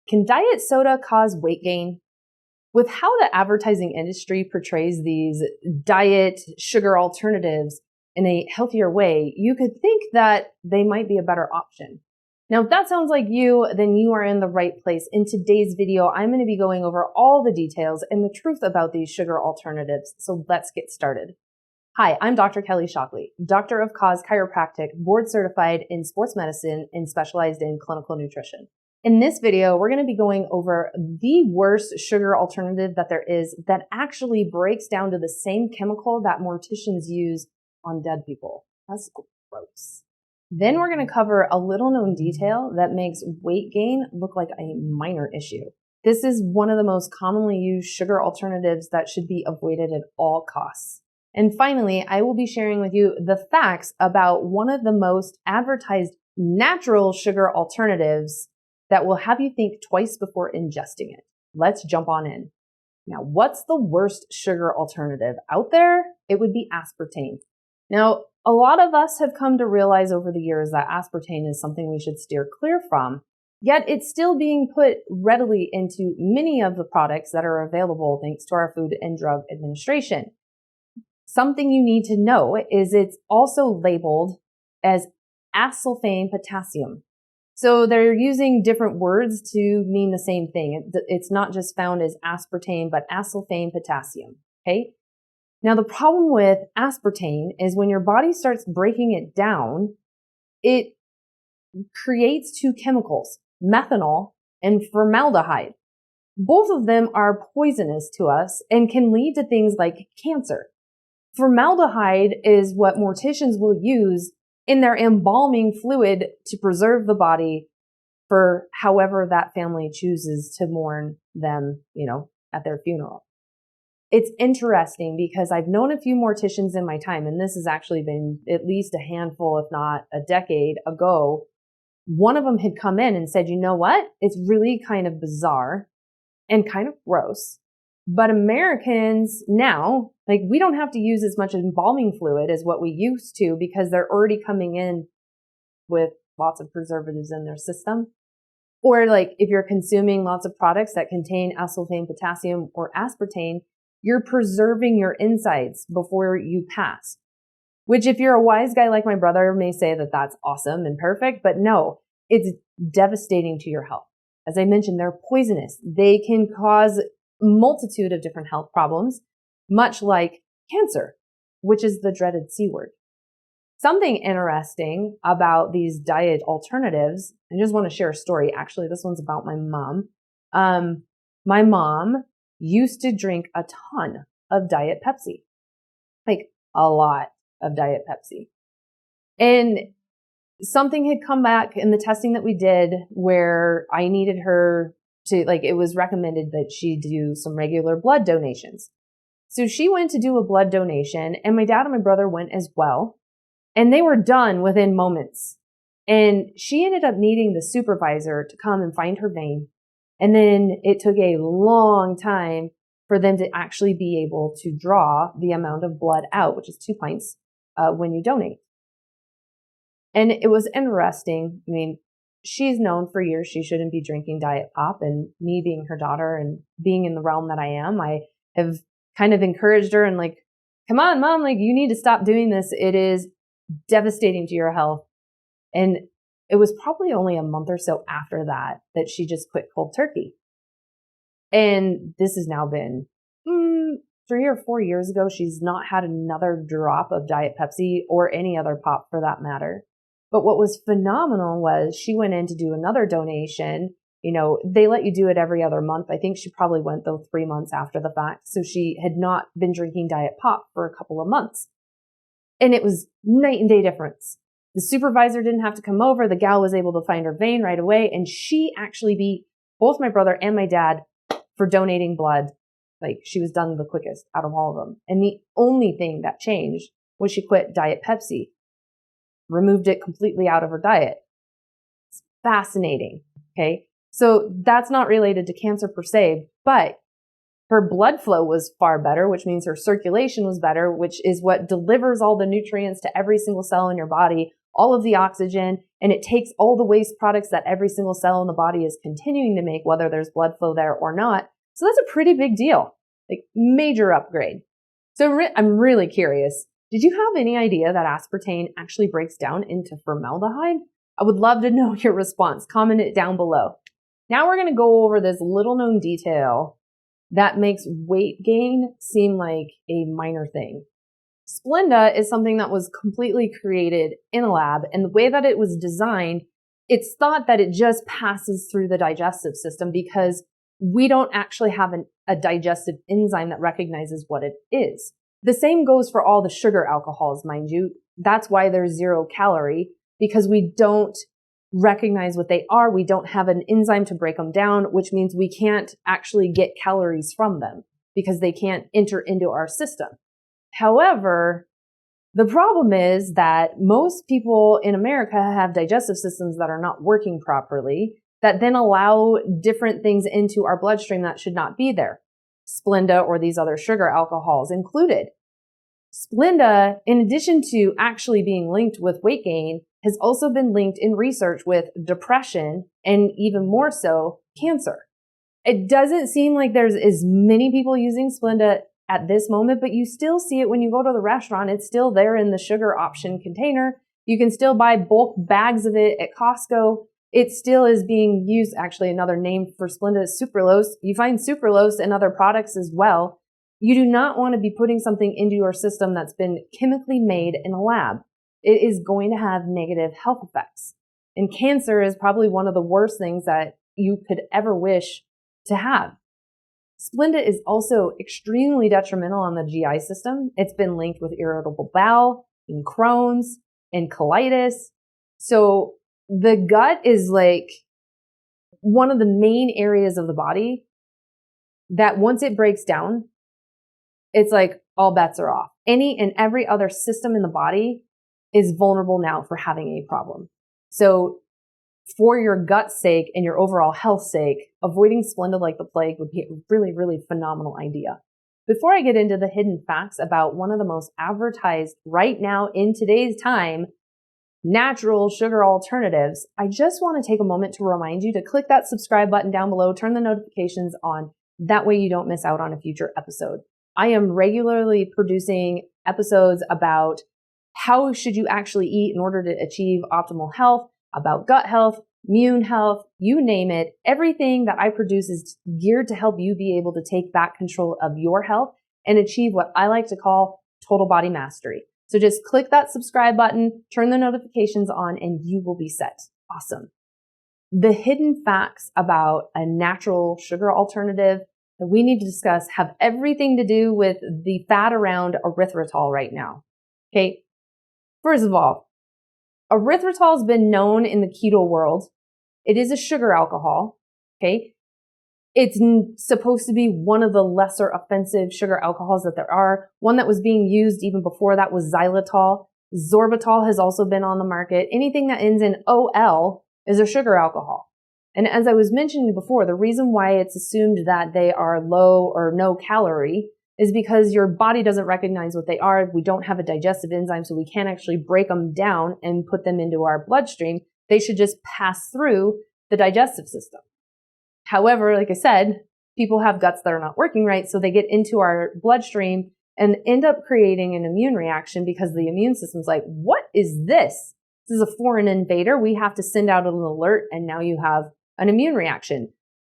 Can diet soda cause weight gain? With how the advertising industry portrays these diet sugar alternatives in a healthier way, you could think that they might be a better option. Now, if that sounds like you, then you are in the right place. In today's video, I'm going to be going over all the details and the truth about these sugar alternatives. So let's get started. Hi, I'm Dr. Kelly Shockley, Doctor of Cause Chiropractic, board certified in sports medicine and specialized in clinical nutrition. In this video, we're going to be going over the worst sugar alternative that there is that actually breaks down to the same chemical that morticians use on dead people. That's gross. Then we're going to cover a little known detail that makes weight gain look like a minor issue. This is one of the most commonly used sugar alternatives that should be avoided at all costs. And finally, I will be sharing with you the facts about one of the most advertised natural sugar alternatives that will have you think twice before ingesting it. Let's jump on in. Now, what's the worst sugar alternative out there? It would be aspartame. Now, a lot of us have come to realize over the years that aspartame is something we should steer clear from, yet it's still being put readily into many of the products that are available thanks to our Food and Drug Administration. Something you need to know is it's also labeled as acesulfame potassium. So they're using different words to mean the same thing. It's not just found as aspartame, but acesulfame potassium, okay? Now the problem with aspartame is when your body starts breaking it down, it creates two chemicals, methanol and formaldehyde. Both of them are poisonous to us and can lead to things like cancer. Formaldehyde is what morticians will use in their embalming fluid to preserve the body for however that family chooses to mourn them, at their funeral. It's interesting because I've known a few morticians in my time, and this has actually been at least a handful, if not a decade ago. One of them had come in and said, you know what? It's really kind of bizarre and kind of gross. But Americans now, we don't have to use as much embalming fluid as what we used to because they're already coming in with lots of preservatives in their system. Or if you're consuming lots of products that contain acesulfame potassium or aspartame, you're preserving your insides before you pass. Which if you're a wise guy like my brother may say that that's awesome and perfect, but no, it's devastating to your health. As I mentioned, they're poisonous. They can cause multitude of different health problems, much like cancer, which is the dreaded C word. Something interesting about these diet alternatives, I just want to share a story. Actually, this one's about my mom. My mom used to drink a ton of Diet Pepsi, a lot of Diet Pepsi. And something had come back in the testing that we did where I needed her to, it was recommended that she do some regular blood donations. So she went to do a blood donation and my dad and my brother went as well. And they were done within moments. And she ended up needing the supervisor to come and find her vein. And then it took a long time for them to actually be able to draw the amount of blood out, which is 2 pints, when you donate. And it was interesting. She's known for years she shouldn't be drinking diet pop, and me being her daughter and being in the realm that I am, I have kind of encouraged her and come on, mom, you need to stop doing this. It is devastating to your health. And it was probably only a month or so after that that she just quit cold turkey. And this has now been 3 or 4 years ago. She's not had another drop of Diet Pepsi or any other pop for that matter. But what was phenomenal was she went in to do another donation. They let you do it every other month. I think she probably went though 3 months after the fact. So she had not been drinking Diet Pop for a couple of months. And it was night and day difference. The supervisor didn't have to come over. The gal was able to find her vein right away. And she actually beat both my brother and my dad for donating blood. She was done the quickest out of all of them. And the only thing that changed was she quit Diet Pepsi. Removed it completely out of her diet. It's fascinating. Okay. So that's not related to cancer per se, but her blood flow was far better, which means her circulation was better, which is what delivers all the nutrients to every single cell in your body, all of the oxygen, and it takes all the waste products that every single cell in the body is continuing to make, whether there's blood flow there or not. So that's a pretty big deal, like major upgrade. So I'm really curious. Did you have any idea that aspartame actually breaks down into formaldehyde? I would love to know your response. Comment it down below. Now we're going to go over this little known detail that makes weight gain seem like a minor thing. Splenda is something that was completely created in a lab, and the way that it was designed, it's thought that it just passes through the digestive system because we don't actually have a digestive enzyme that recognizes what it is. The same goes for all the sugar alcohols, mind you. That's why they're 0 calorie, because we don't recognize what they are. We don't have an enzyme to break them down, which means we can't actually get calories from them because they can't enter into our system. However, the problem is that most people in America have digestive systems that are not working properly, that then allow different things into our bloodstream that should not be there. Splenda or these other sugar alcohols included. Splenda, in addition to actually being linked with weight gain, has also been linked in research with depression and even more so, cancer. It doesn't seem like there's as many people using Splenda at this moment, but you still see it when you go to the restaurant. It's still there in the sugar option container. You can still buy bulk bags of it at Costco. It still is being used. Actually, another name for Splenda is sucralose. You find sucralose in other products as well. You do not want to be putting something into your system that's been chemically made in a lab. It is going to have negative health effects. And cancer is probably one of the worst things that you could ever wish to have. Splenda is also extremely detrimental on the GI system. It's been linked with irritable bowel and Crohn's and colitis. So the gut is like one of the main areas of the body that once it breaks down, it's like all bets are off. Any and every other system in the body is vulnerable now for having a problem. So for your gut's sake and your overall health's sake, avoiding Splenda like the plague would be a really, really phenomenal idea. Before I get into the hidden facts about one of the most advertised right now in today's time, natural sugar alternatives, I just want to take a moment to remind you to click that subscribe button down below, turn the notifications on. That way you don't miss out on a future episode. I am regularly producing episodes about how should you actually eat in order to achieve optimal health, about gut health, immune health, you name it. Everything that I produce is geared to help you be able to take back control of your health and achieve what I like to call total body mastery. So just click that subscribe button, turn the notifications on, and you will be set. Awesome. The hidden facts about a natural sugar alternative that we need to discuss have everything to do with the fad around erythritol right now. Okay. First of all, erythritol has been known in the keto world. It is a sugar alcohol. Okay. It's supposed to be one of the lesser offensive sugar alcohols that there are. One that was being used even before that was xylitol. Sorbitol has also been on the market. Anything that ends in OL is a sugar alcohol. And as I was mentioning before, the reason why it's assumed that they are low or no calorie is because your body doesn't recognize what they are. We don't have a digestive enzyme, so we can't actually break them down and put them into our bloodstream. They should just pass through the digestive system. However, like I said, people have guts that are not working right, so they get into our bloodstream and end up creating an immune reaction because the immune system's like, what is this? This is a foreign invader. We have to send out an alert, and now you have an immune reaction.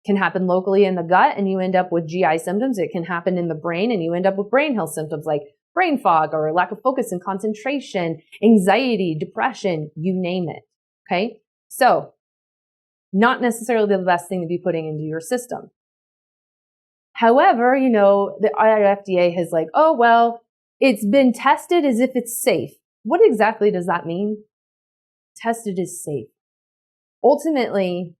It can happen locally in the gut, and you end up with GI symptoms. It can happen in the brain, and you end up with brain health symptoms like brain fog or lack of focus and concentration, anxiety, depression, you name it. Okay? So, not necessarily the best thing to be putting into your system. However, the FDA has like, oh, well, it's been tested as if it's safe. What exactly does that mean? Tested as safe. Ultimately,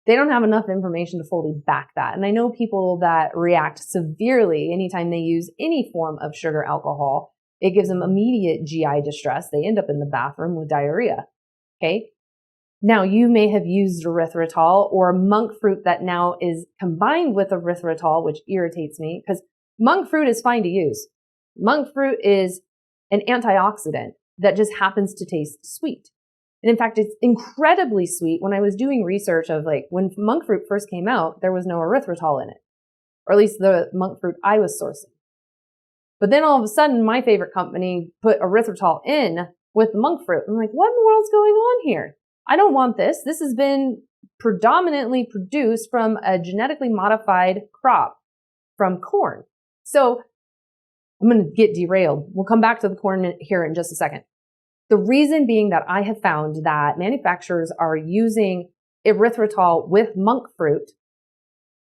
they don't have enough information to fully back that. And I know people that react severely anytime they use any form of sugar alcohol. It gives them immediate GI distress. They end up in the bathroom with diarrhea. Okay. Now, you may have used erythritol or monk fruit that now is combined with erythritol, which irritates me because monk fruit is fine to use. Monk fruit is an antioxidant. that just happens to taste sweet. And in fact, it's incredibly sweet. When I was doing research of like, when monk fruit first came out, there was no erythritol in it, or at least the monk fruit I was sourcing. But then all of a sudden, my favorite company put erythritol in with monk fruit. I'm like, what in the world's going on here? I don't want this. This has been predominantly produced from a genetically modified crop from corn. So I'm going to get derailed. We'll come back to the corn here in just a second. The reason being that I have found that manufacturers are using erythritol with monk fruit,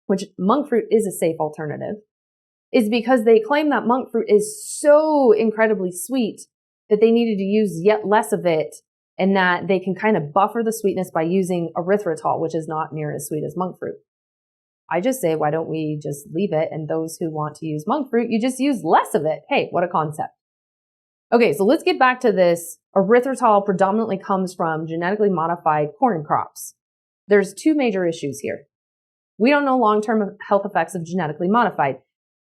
which monk fruit is a safe alternative, is because they claim that monk fruit is so incredibly sweet that they needed to use yet less of it, and that they can kind of buffer the sweetness by using erythritol, which is not near as sweet as monk fruit. I just say, why don't we just leave it? And those who want to use monk fruit, you just use less of it. Hey, what a concept. Okay, so let's get back to this. Erythritol predominantly comes from genetically modified corn crops. There's two major issues here. We don't know long-term health effects of genetically modified.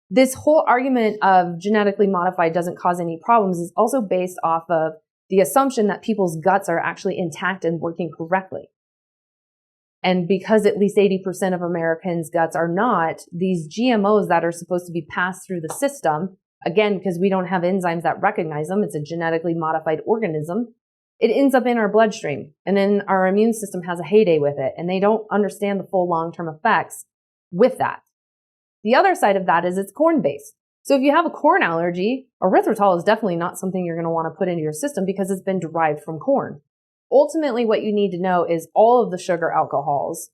This whole argument of genetically modified doesn't cause any problems is also based off of the assumption that people's guts are actually intact and working correctly. And because at least 80% of Americans' guts are not, these GMOs that are supposed to be passed through the system, again, because we don't have enzymes that recognize them, it's a genetically modified organism, it ends up in our bloodstream. And then our immune system has a heyday with it, and they don't understand the full long-term effects with that. The other side of that is it's corn-based. So if you have a corn allergy, erythritol is definitely not something you're going to want to put into your system because it's been derived from corn. Ultimately, what you need to know is all of the sugar alcohols.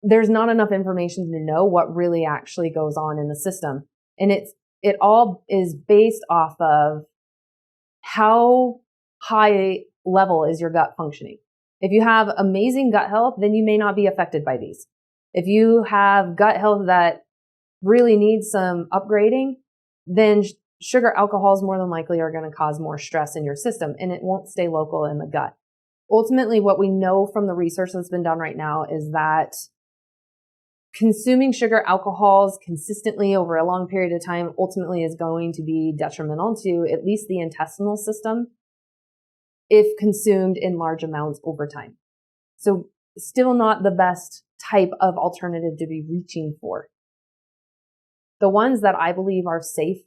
There's not enough information to know what really actually goes on in the system. And it all is based off of how high level is your gut functioning. If you have amazing gut health, then you may not be affected by these. If you have gut health that really needs some upgrading, then sugar alcohols more than likely are going to cause more stress in your system, and it won't stay local in the gut. Ultimately, what we know from the research that's been done right now is that consuming sugar alcohols consistently over a long period of time ultimately is going to be detrimental to at least the intestinal system if consumed in large amounts over time. So still not the best type of alternative to be reaching for. The ones that I believe are safe,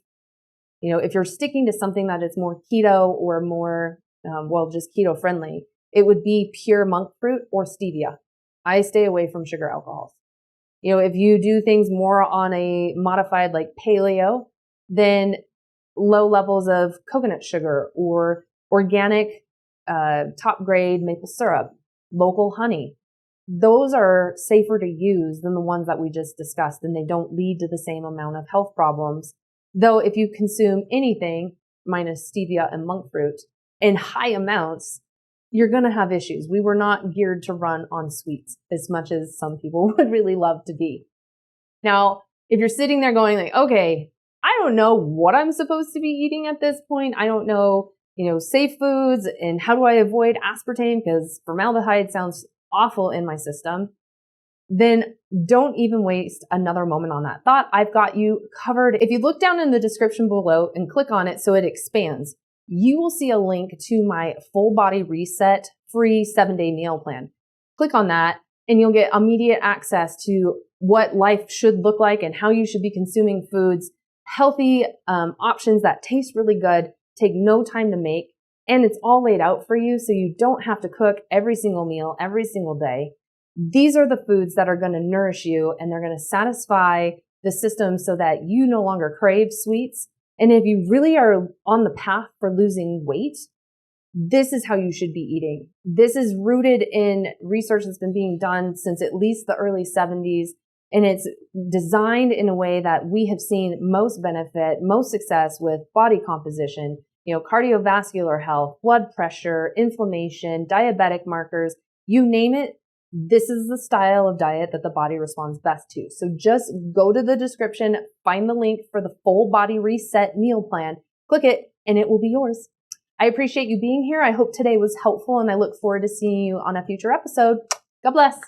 if you're sticking to something that is more keto or more, just keto friendly, it would be pure monk fruit or stevia. I stay away from sugar alcohols. If you do things more on a modified like paleo, then low levels of coconut sugar or organic, top grade maple syrup, local honey, those are safer to use than the ones that we just discussed, and they don't lead to the same amount of health problems. Though if you consume anything minus stevia and monk fruit in high amounts, you're going to have issues. We were not geared to run on sweets as much as some people would really love to be. Now, if you're sitting there going like, okay, I don't know what I'm supposed to be eating at this point. I don't know, safe foods, and how do I avoid aspartame because formaldehyde sounds awful in my system, then don't even waste another moment on that thought. I've got you covered. If you look down in the description below and click on it so it expands, you will see a link to my full body reset free 7-day meal plan. Click on that and you'll get immediate access to what life should look like and how you should be consuming foods, healthy options that taste really good, take no time to make, and it's all laid out for you so you don't have to cook every single meal every single day. These are the foods that are going to nourish you, and they're going to satisfy the system so that you no longer crave sweets. And if you really are on the path for losing weight, this is how you should be eating. This is rooted in research that's been being done since at least the early 70s. And it's designed in a way that we have seen most benefit, most success with body composition, cardiovascular health, blood pressure, inflammation, diabetic markers, you name it. This is the style of diet that the body responds best to. So just go to the description, find the link for the full body reset meal plan, click it, and it will be yours. I appreciate you being here. I hope today was helpful, and I look forward to seeing you on a future episode. God bless.